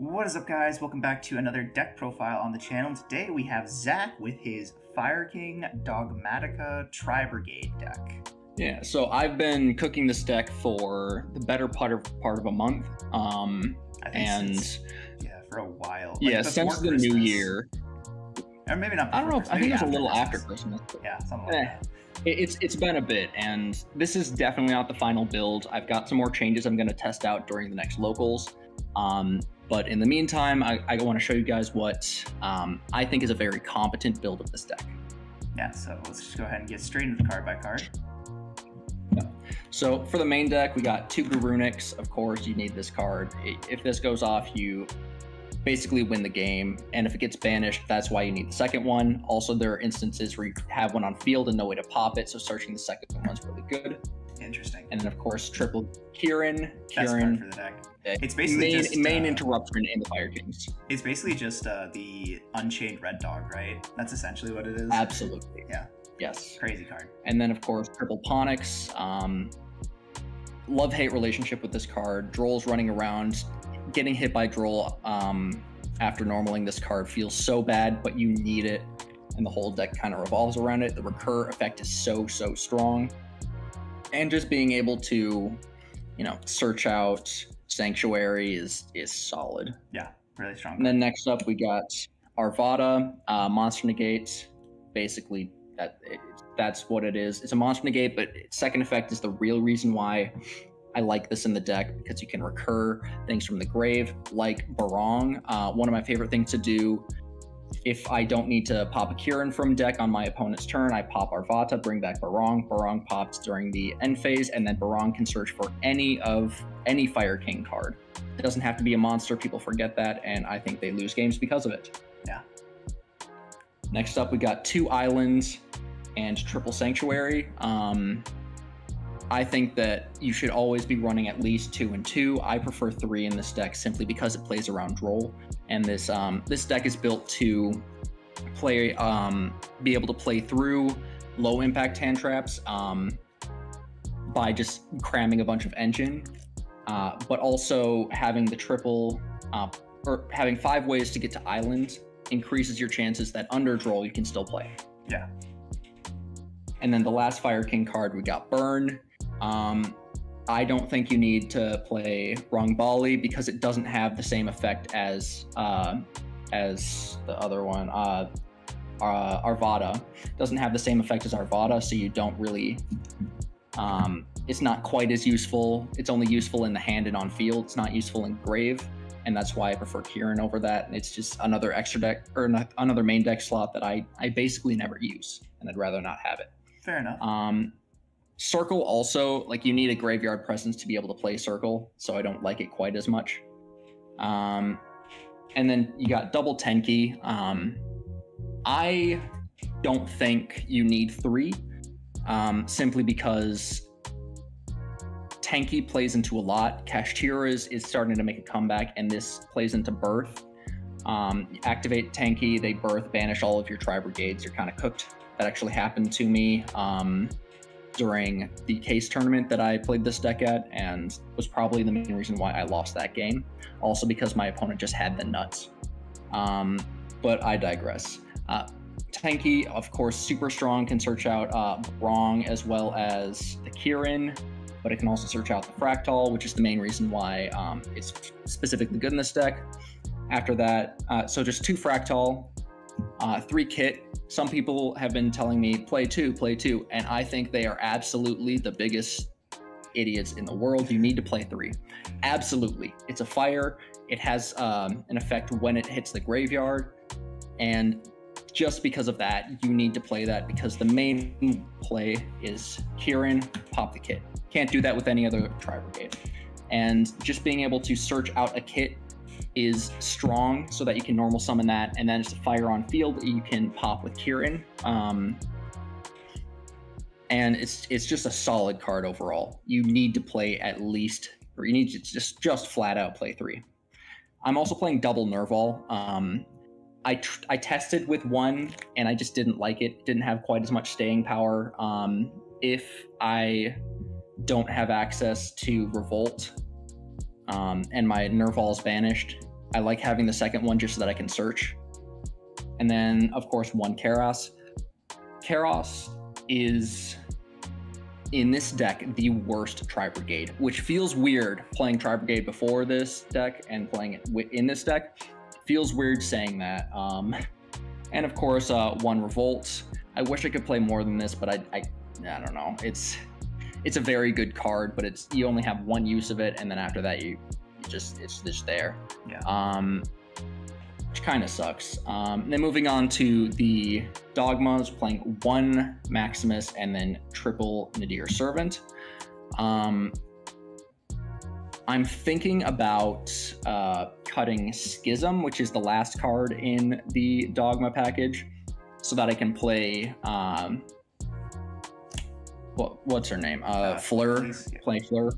What is up, guys? Welcome back to another deck profile on the channel. Today we have Zach with his Fire King Dogmatica Tri-Brigade deck. Yeah, so I've been cooking this deck for the better part of a month. For a while. Yeah, since the new year. Or maybe not. I don't know. I think it was a little after Christmas. Yeah, something like that. It's been a bit, and this is definitely not the final build. I've got some more changes I'm going to test out during the next locals. But in the meantime, I want to show you guys what I think is a very competent build of this deck. Yeah, so let's just go ahead and get straight into card by card. Yeah. So for the main deck, we got 2 Runics. Of course, you need this card. If this goes off, you basically win the game. And if it gets banished, that's why you need the second one. Also, there are instances where you have one on field and no way to pop it, so searching the second one's really good. Interesting. And then, of course, triple Kieran. Best card for the deck. It's basically main interruption in the Fire Kings. It's basically just the Unchained Red Dog, right? That's essentially what it is. Absolutely. Yeah. Yes. Crazy card. And then, of course, triple Ponix. Love-hate relationship with this card. Droll's running around, getting hit by Droll after normaling this card feels so bad, but you need it, and the whole deck kind of revolves around it. The recur effect is so strong, and just being able to, search out Sanctuary is solid. Yeah, really strong. And then next up we got Arvada, Monster Negate. Basically, that's what it is. It's a Monster Negate, but its second effect is the real reason why I like this in the deck, because you can recur things from the grave, like Barong. One of my favorite things to do, if I don't need to pop a Kieran from deck on my opponent's turn, I pop Arvada, bring back Barong. Barong pops during the end phase, and then Barong can search for any Fire King card. It doesn't have to be a monster. People forget that, and I think they lose games because of it. Yeah. Next up, we got 2 Islands and triple Sanctuary. I think that you should always be running at least 2 and 2. I prefer 3 in this deck simply because it plays around Droll, and this deck is built to play, be able to play through low impact hand traps by just cramming a bunch of engine, but also having the triple or having 5 ways to get to island increases your chances that under Droll you can still play. Yeah. And then the last Fire King card, we got Burn. I don't think you need to play Rongbali because it doesn't have the same effect as the other one. Arvada doesn't have the same effect as Arvada, so you don't really. It's not quite as useful. It's only useful in the hand and on field. It's not useful in grave, and that's why I prefer Kieran over that. It's just another extra deck or another main deck slot that I basically never use, and I'd rather not have it. Fair enough. Circle also, like, you need a graveyard presence to be able to play Circle, so I don't like it quite as much. And then you got double Tenki. I don't think you need 3, simply because Tenki plays into a lot. Kashtira is starting to make a comeback, and this plays into Birth. Activate Tenki, they Birth, banish all of your Tri-Brigades, you're kind of cooked. That actually happened to me during the case tournament that I played this deck at, and was probably the main reason why I lost that game. Also because my opponent just had the nuts. But I digress. Tenki, of course, super strong, can search out Wrong as well as the Kieran, but it can also search out the Fractal, which is the main reason why it's specifically good in this deck. After that, so just 2 Fractal, 3 Kit. Some people have been telling me play 2, and I think they are absolutely the biggest idiots in the world. You need to play 3. Absolutely. It's a fire. It has an effect when it hits the graveyard, and just because of that, you need to play that, because the main play is Kieran, pop the Kit. Can't do that with any other Tri-Brigade. And just being able to search out a Kit is strong, so that you can normal summon that, and then it's a fire on field you can pop with Kieran. And it's just a solid card overall. You need to play at least, or you need to just flat out play 3. I'm also playing double Nerval. I tested with 1 and I just didn't like it. Didn't have quite as much staying power. If I don't have access to Revolt, and my Nerval is banished, I like having the second one just so that I can search. And then, of course, one Karos. Karos is, in this deck, the worst Tri-Brigade, which feels weird playing Tri-Brigade before this deck and playing it in this deck. Feels weird saying that. And of course, one Revolt. I wish I could play more than this, but I don't know. It's a very good card, but you only have one use of it, and then after that, it's just there. Yeah. Which kind of sucks. Then moving on to the Dogmas, playing one Maximus and then triple Nadir Servant. I'm thinking about cutting Schism, which is the last card in the Dogma package, so that I can play what's her name? Fleur. Yeah. Play Fleur.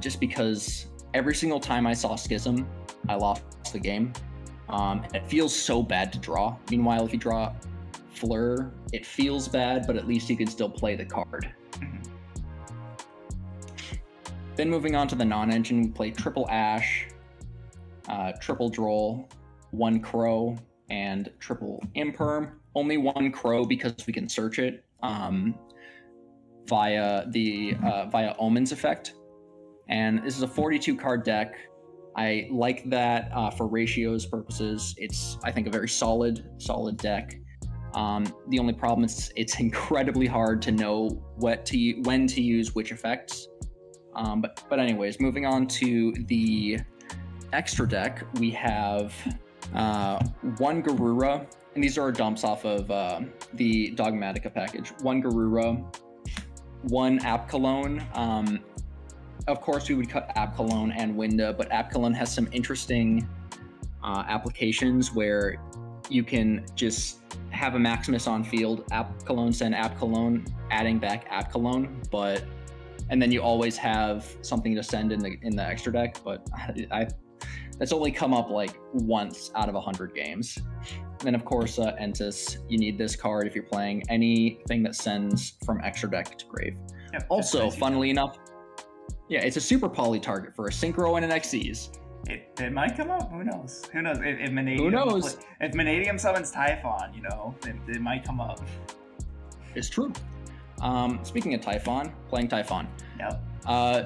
Just because every single time I saw Schism, I lost the game. It feels so bad to draw. Meanwhile, if you draw Fleur, it feels bad, but at least you can still play the card. Then moving on to the non-engine, we play triple Ash, triple Droll, one Crow, and triple Imperm. Only one Crow because we can search it via Omen's effect. And this is a 42 card deck. I like that for ratios purposes. It's, I think, a very solid deck. The only problem is it's incredibly hard to know when to use which effects. But anyways, moving on to the extra deck, we have one Garura, and these are our dumps off of the Dogmatica package. One Garura, one Apkalone. Of course, we would cut Apkalone and Winda, but Apkalone has some interesting applications where you can just have a Maximus on field, Apkalone, send Apkalone, adding back Apkalone, and then you always have something to send in the extra deck. But that's only come up like once out of 100 games. And then of course, Entis, you need this card if you're playing anything that sends from extra deck to grave. Yep, also, funnily enough, yeah, it's a super poly target for a Synchro and an Xyz. It might come up. Who knows? Who knows? If Vanadium, who knows? If Vanadium summons Typhon, it might come up. It's true. Speaking of Typhon, playing Typhon. Yep.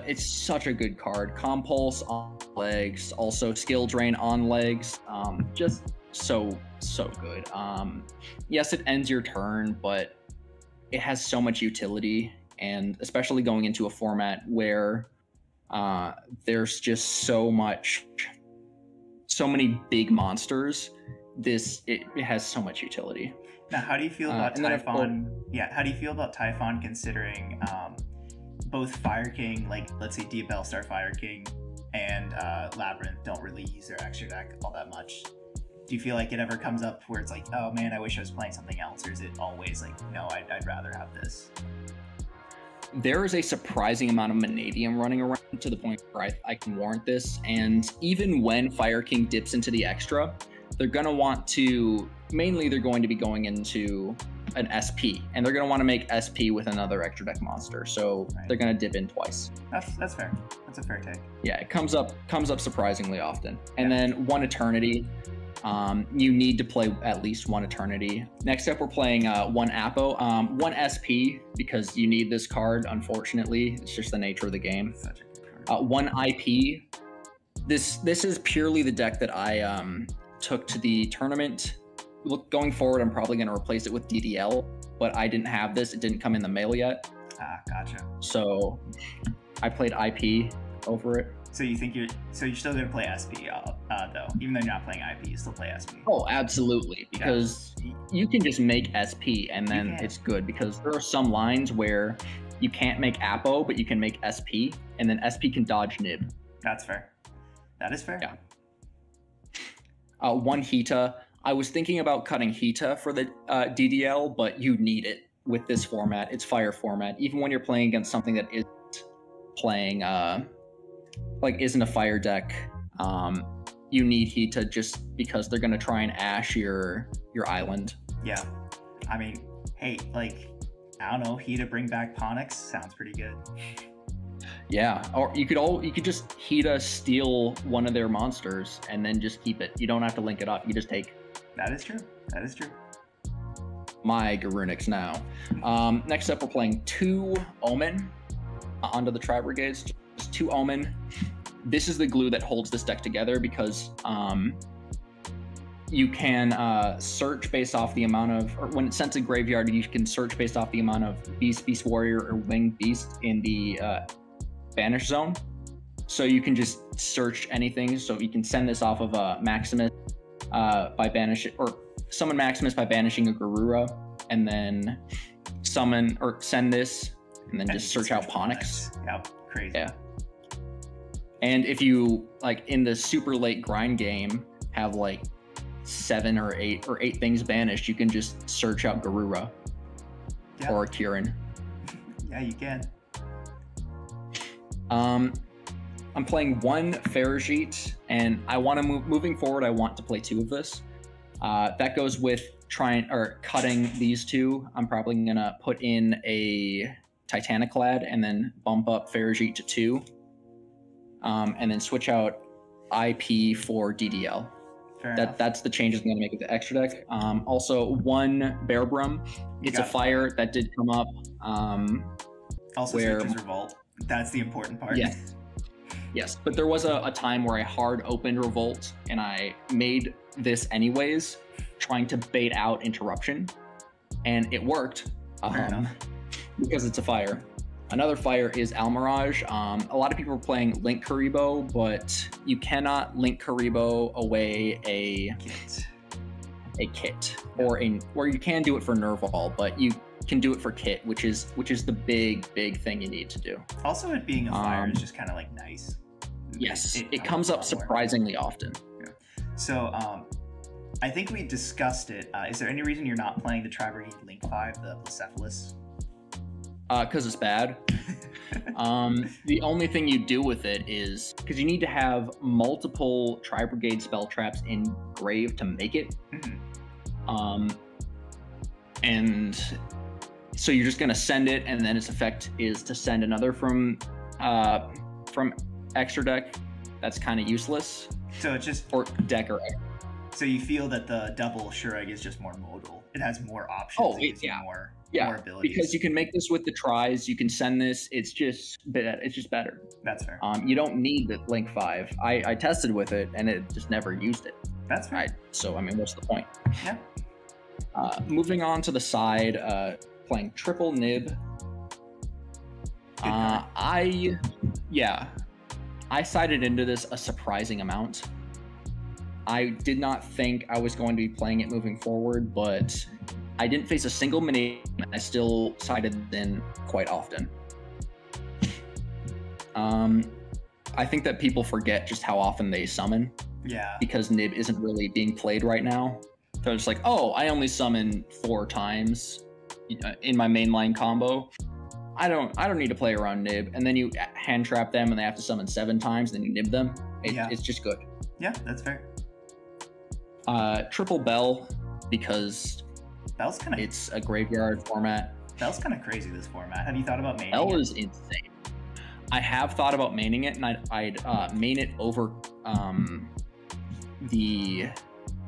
It's such a good card. Compulse on legs, also Skill Drain on legs. Just so good. Yes, it ends your turn, but it has so much utility, and especially going into a format where there's just so many big monsters. It has so much utility. Now, how do you feel about Typhon? Yeah, how do you feel about Typhon considering both Fire King, like let's say Diabell Star Fire King, and Labyrinth don't really use their extra deck all that much? Do you feel like it ever comes up where it's like, oh man, I wish I was playing something else, or is it always like, no, I'd rather have this? There is a surprising amount of Vanadium running around to the point where I can warrant this, and even when Fire King dips into the extra, they're going to want to, mainly they're going to be going into an SP, and they're going to want to make SP with another extra deck monster, so they're going to dip in twice. That's fair. That's a fair take. Yeah, it comes up surprisingly often. And then one Eternity. You need to play at least one Eternity. Next up, we're playing one Apo, one SP, because you need this card, unfortunately. It's just the nature of the game. Such a good card. One IP. This is purely the deck that I took to the tournament. Going forward, I'm probably going to replace it with DDL, but I didn't have this. It didn't come in the mail yet. Ah, gotcha. So I played IP over it. So you're still gonna play SP though, even though you're not playing IP, you still play SP. Oh, absolutely, because you can just make SP and then it's good, because there are some lines where you can't make Apo, but you can make SP, and then SP can dodge Nib. That's fair. That is fair. Yeah. One Hita. I was thinking about cutting Hita for the DDL, but you need it with this format. It's fire format. Even when you're playing against something that is playing isn't a fire deck, you need Hita just because they're gonna try and ash your island. Yeah, I mean, hey, I don't know, Hita bring back Ponix sounds pretty good. Yeah, or you could just Hita steal one of their monsters and then just keep it. You don't have to link it up. You just take. That is true. That is true. My Garunics now. Next up, we're playing 2 Omen onto the Tri-Brigades. Just 2 Omen. This is the glue that holds this deck together because you can search based off the amount of, or when it's sent to graveyard, you can search based off the amount of Beast Warrior, or Winged Beast in the banish zone. So you can just search anything. So you can send this off of a Maximus by banishing, or summon Maximus by banishing a Garura, and then summon or send this, and then just search out Ponix. Yep, crazy. Yeah. And if you, like, in the super late grind game, have like 7 or 8 things banished, you can just search out Garura or Kieran. Yeah, you can. I'm playing 1 Faragite, and I want to moving forward. I want to play 2 of this. That goes with cutting these 2. I'm probably gonna put in a Titaniclad and then bump up Faragite to 2, and then switch out IP for DDL. That's the changes I'm gonna make with the extra deck. Also 1 Bearbrum. It's a fire that did come up. Also switches Revolt. That's the important part. Yes. Yes, but there was a time where I hard opened Revolt and I made this anyways, trying to bait out Interruption, and it worked because it's a fire. Another fire is Almirage. A lot of people are playing Link Karibo, but you cannot Link Karibo away a kit, or you can do it for Nerval, but you can do it for kit, which is the big thing you need to do. Also, it being a fire is just kind of like nice. Yes, it comes up surprisingly often. Yeah. So I think we discussed it. Is there any reason you're not playing the Tri-Brigade Link 5, the Blacephalus? Because it's bad. The only thing you do with it is, because you need to have multiple Tri-Brigade spell traps engraved to make it. And so you're just gonna send it, and then its effect is to send another from extra deck. That's kind of useless. So it's just or deck or. So you feel that the double Shurag is just more modal. It has more options. More abilities. Because you can make this with the tries. You can send this. It's just better. That's fair. You don't need the Link 5. I tested with it and it just never used it. That's fair. So I mean, what's the point? Yeah. Moving on to the side, playing triple Nib. I sided into this a surprising amount. I did not think I was going to be playing it moving forward, but I didn't face a single mini, and I still sided in quite often. I think that people forget just how often they summon. Yeah. Because Nib isn't really being played right now. So it's like, oh, I only summon 4 times in my mainline combo. I don't need to play around Nib. And then you hand trap them and they have to summon 7 times, then you Nib them. It's just good. Yeah, that's fair. Triple Bell, because Bell's it's a graveyard format. Bell's kind of crazy, this format. Have you thought about maining Bell is insane. I have thought about maining it, and I'd main it over the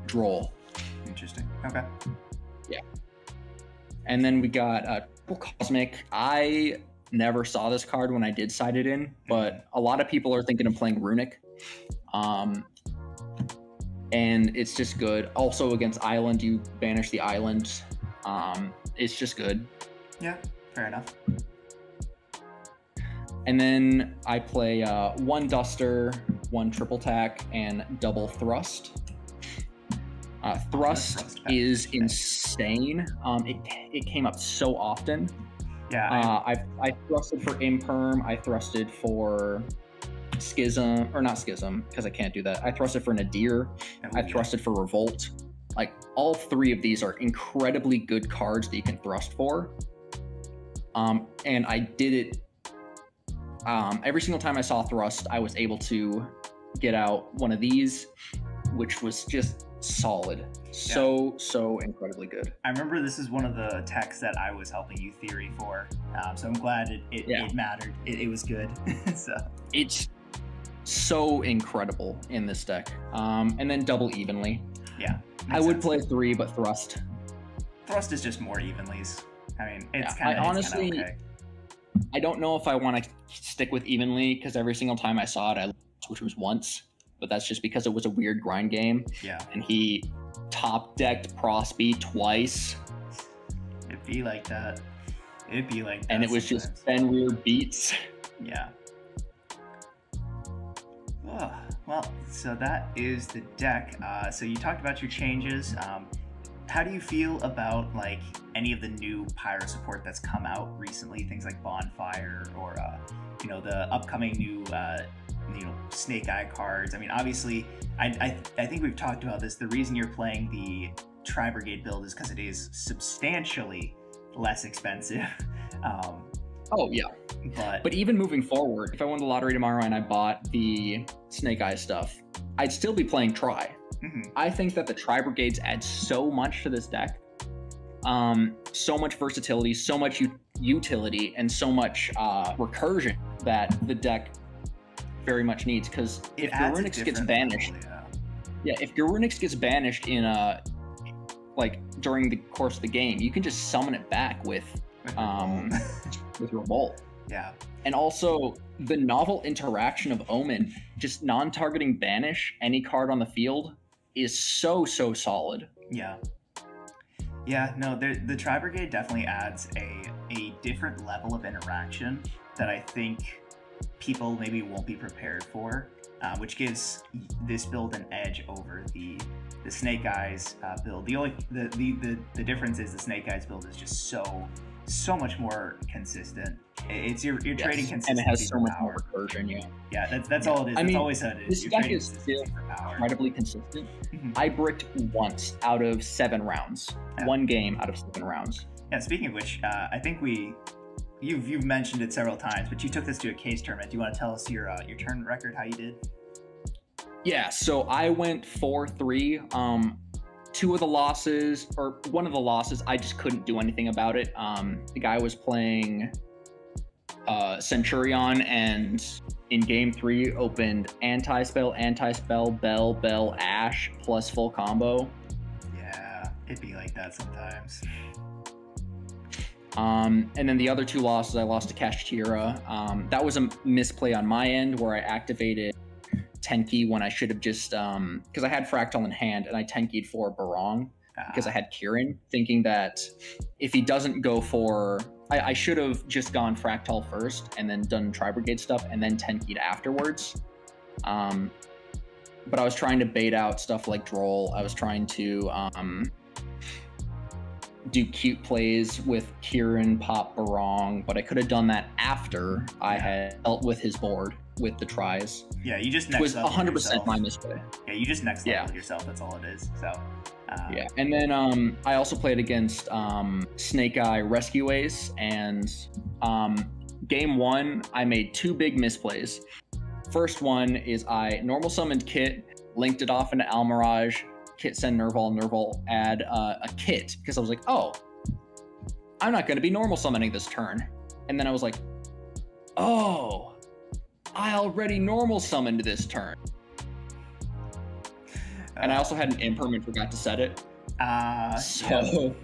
Droll. Interesting. Okay. Yeah. And then we got Triple Cosmic. I never saw this card when I did side it in, but a lot of people are thinking of playing Runic. And it's just good. Also against Island, you banish the island. It's just good. Yeah, fair enough. And then I play 1 Duster, 1 Triple Tack, and double Thrust. Thrust is insane. It came up so often. Yeah. I thrusted for Imperm. I thrusted for Schism, or not Schism, because I can't do that. I thrusted for Nadir. I thrusted for Revolt. Like, all 3 of these are incredibly good cards that you can thrust for. And I did it. Every single time I saw thrust, I was able to get out one of these, which was just solid. So incredibly good. I remember this is one of the techs that I was helping you theory for, so I'm glad it mattered. It was good. So it's so incredible in this deck. And then double evenly. Yeah, I would play 3, but thrust is just more evenlies. I mean, it's I honestly, okay. I don't know if I want to stick with evenly, because every single time I saw it, I lost, which was once, but that's just because it was a weird grind game. Yeah. And he top decked Prosby twice. It'd be like that. And it was just Fenrir beats. Yeah. Oh, well, so that is the deck. So you talked about your changes. How do you feel about like any of the new pyro support that's come out recently? Things like Bonfire or the upcoming new Snake Eye cards. I mean, obviously, I think we've talked about this. The reason you're playing the Tri-Brigade build is because it is substantially less expensive. Oh yeah, but even moving forward, if I won the lottery tomorrow and I bought the Snake Eye stuff, I'd still be playing Tri. Mm-hmm. I think that the Tri-Brigades add so much to this deck, so much versatility, so much utility, and so much recursion that the deck very much needs. Because if Garunix gets banished, if Garunix gets banished in during the course of the game, you can just summon it back with Revolt. Yeah. And also the novel interaction of Omen, just non-targeting banish any card on the field, is so solid. Yeah. Yeah, no, the Tri-Brigade definitely adds a different level of interaction that I think people maybe won't be prepared for, which gives this build an edge over the Snake Eyes build. The difference is the Snake Eyes build is just so much more consistent. It's you're trading consistency, and it has so much power. More recursion. Yeah, that's all it is. That's always how it is. This deck is still incredibly consistent. Mm-hmm. I bricked once out of 7 rounds. Yeah. 1 game out of 7 rounds. Yeah. Speaking of which, I think you've mentioned it several times, but you took this to a case tournament. Do you want to tell us your tournament record? How you did? Yeah. So I went 4-3. 2 of the losses, or 1 of the losses, I just couldn't do anything about it. The guy was playing Centurion, and in game 3 opened anti-spell, bell, ash, plus full combo. Yeah, it'd be like that sometimes. And then the other 2 losses, I lost to Kashtira. That was a misplay on my end where I activated Tenki when I should have just because I had Fractal in hand and I Tenki'd for Barong because I had Kieran, thinking that if he doesn't go for I should have just gone Fractal first and then done Tri-Brigade stuff and then Tenki'd afterwards. But I was trying to bait out stuff like Droll. I was trying to do cute plays with Kieran, pop Barong, but I could have done that after I had dealt with his board with the tries. Yeah, you just next leveled 100% yourself. My misplay. Yeah, you just next leveled yourself. That's all it is. So. Yeah, and then I also played against Snake Eye Rescue Ace, and game 1 I made 2 big misplays. First one is I normal summoned Kit, linked it off into Almirage, Kit send Nerval add a Kit, because I was like, oh, I'm not going to be normal summoning this turn. And then I was like, oh, I already normal summoned this turn. And I also had an imperm and forgot to set it. So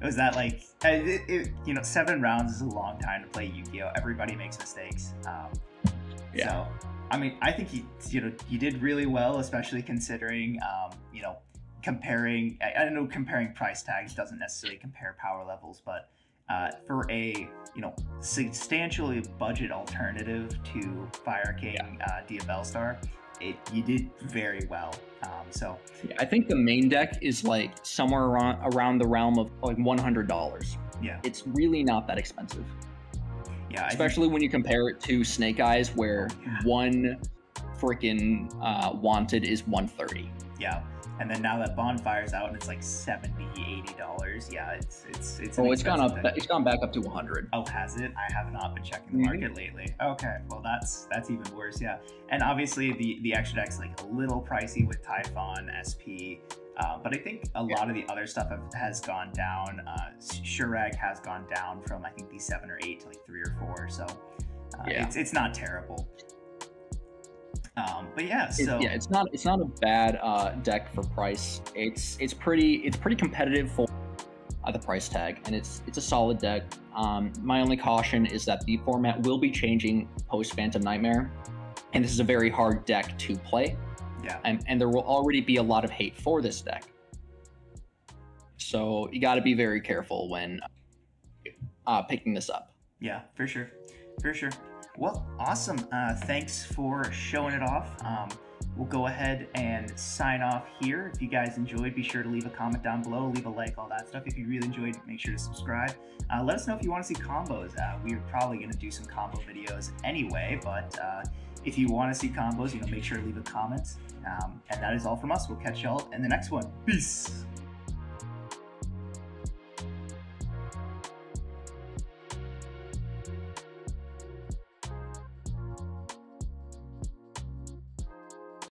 was that like 7 rounds is a long time to play Yu-Gi-Oh. Everybody makes mistakes. So I mean, I think you did really well, especially considering comparing. I don't know, comparing price tags doesn't necessarily compare power levels, but for a substantially budget alternative to Fire King Diabellstar, you did very well. I think the main deck is like somewhere around the realm of like $100. Yeah, it's really not that expensive. Yeah, especially when you compare it to Snake Eyes, where one freaking wanted is 130. Yeah, and then now that Bonfire's out and it's like $70-$80. Yeah, it's it's gone up. It's gone back up to 100. Oh, has it? I have not been checking the market lately. Okay, well that's even worse. Yeah, and obviously the extra deck's like a little pricey with Typhon SP. But I think a lot of the other stuff has gone down. Shurag has gone down from I think the 7 or 8 to like 3 or 4. So it's not terrible. But yeah, so it's not a bad deck for price. It's pretty competitive for the price tag, and it's a solid deck. My only caution is that the format will be changing post Phantom Nightmare, and this is a very hard deck to play. Yeah, and there will already be a lot of hate for this deck, so you got to be very careful when picking this up. Yeah, for sure. Well, awesome. Thanks for showing it off. We'll go ahead and sign off here. If you guys enjoyed, be sure to leave a comment down below, leave a like, all that stuff. If you really enjoyed, make sure to subscribe. Let us know if you want to see combos. We're probably going to do some combo videos anyway, but if you want to see combos, make sure to leave a comment. And that is all from us. We'll catch y'all in the next one. Peace.